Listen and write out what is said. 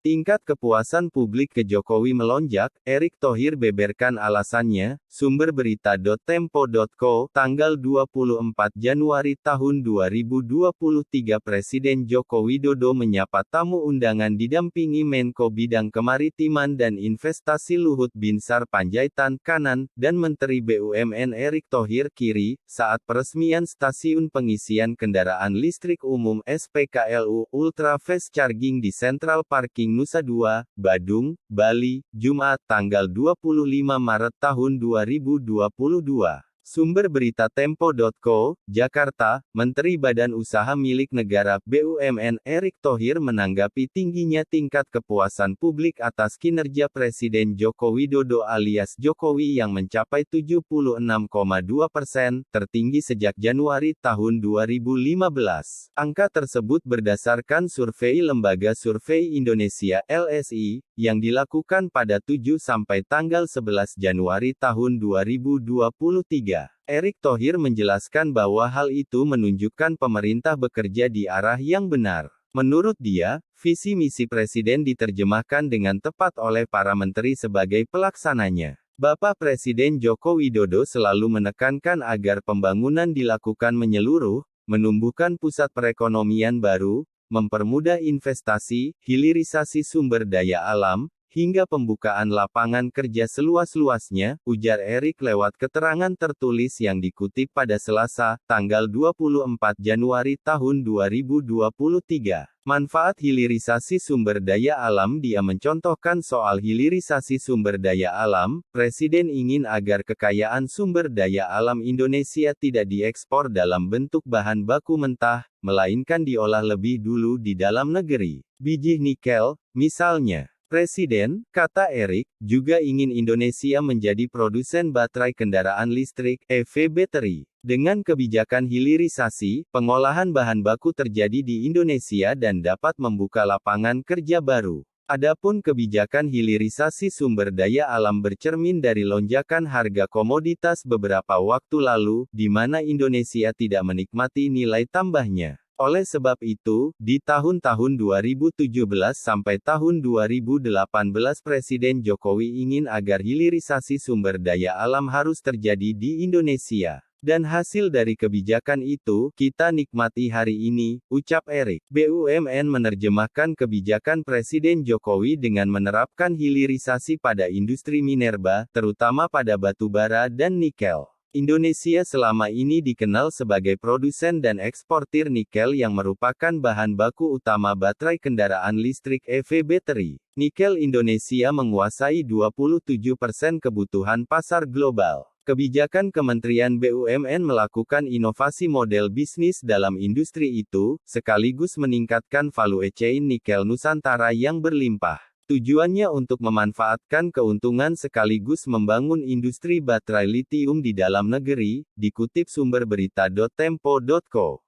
Tingkat kepuasan publik ke Jokowi melonjak, Erick Thohir beberkan alasannya, sumber berita.tempo.co, tanggal 24 Januari tahun 2023 Presiden Joko Widodo menyapa tamu undangan didampingi Menko Bidang Kemaritiman dan Investasi Luhut Binsar Panjaitan, kanan, dan Menteri BUMN Erick Thohir, kiri, saat peresmian stasiun pengisian kendaraan listrik umum SPKLU Ultra Fast Charging di Central Parking Nusa Dua, Badung, Bali, Jumat, tanggal 25 Maret tahun 2022. Sumber berita Tempo.co, Jakarta, Menteri Badan Usaha Milik Negara BUMN Erick Thohir menanggapi tingginya tingkat kepuasan publik atas kinerja Presiden Joko Widodo alias Jokowi yang mencapai 76,2%, tertinggi sejak Januari tahun 2015. Angka tersebut berdasarkan survei Lembaga Survei Indonesia (LSI) yang dilakukan pada 7 sampai tanggal 11 Januari tahun 2023. Erick Thohir menjelaskan bahwa hal itu menunjukkan pemerintah bekerja di arah yang benar. Menurut dia, visi misi Presiden diterjemahkan dengan tepat oleh para menteri sebagai pelaksananya. Bapak Presiden Joko Widodo selalu menekankan agar pembangunan dilakukan menyeluruh, menumbuhkan pusat perekonomian baru, mempermudah investasi, hilirisasi sumber daya alam, hingga pembukaan lapangan kerja seluas-luasnya, ujar Erick lewat keterangan tertulis yang dikutip pada Selasa, tanggal 24 Januari tahun 2023. Manfaat hilirisasi sumber daya alam. Dia mencontohkan soal hilirisasi sumber daya alam, Presiden ingin agar kekayaan sumber daya alam Indonesia tidak diekspor dalam bentuk bahan baku mentah, melainkan diolah lebih dulu di dalam negeri. Biji nikel, misalnya. Presiden, kata Erick, juga ingin Indonesia menjadi produsen baterai kendaraan listrik, EV battery. Dengan kebijakan hilirisasi, pengolahan bahan baku terjadi di Indonesia dan dapat membuka lapangan kerja baru. Adapun kebijakan hilirisasi sumber daya alam bercermin dari lonjakan harga komoditas beberapa waktu lalu, di mana Indonesia tidak menikmati nilai tambahnya. Oleh sebab itu, di tahun-tahun 2017 sampai tahun 2018 Presiden Jokowi ingin agar hilirisasi sumber daya alam harus terjadi di Indonesia. Dan hasil dari kebijakan itu, kita nikmati hari ini, ucap Erick. BUMN menerjemahkan kebijakan Presiden Jokowi dengan menerapkan hilirisasi pada industri minerba, terutama pada batu bara dan nikel. Indonesia selama ini dikenal sebagai produsen dan eksportir nikel yang merupakan bahan baku utama baterai kendaraan listrik EV battery. Nikel Indonesia menguasai 27% kebutuhan pasar global. Kebijakan Kementerian BUMN melakukan inovasi model bisnis dalam industri itu, sekaligus meningkatkan value chain nikel Nusantara yang berlimpah. Tujuannya untuk memanfaatkan keuntungan sekaligus membangun industri baterai litium di dalam negeri, dikutip sumber berita.tempo.co.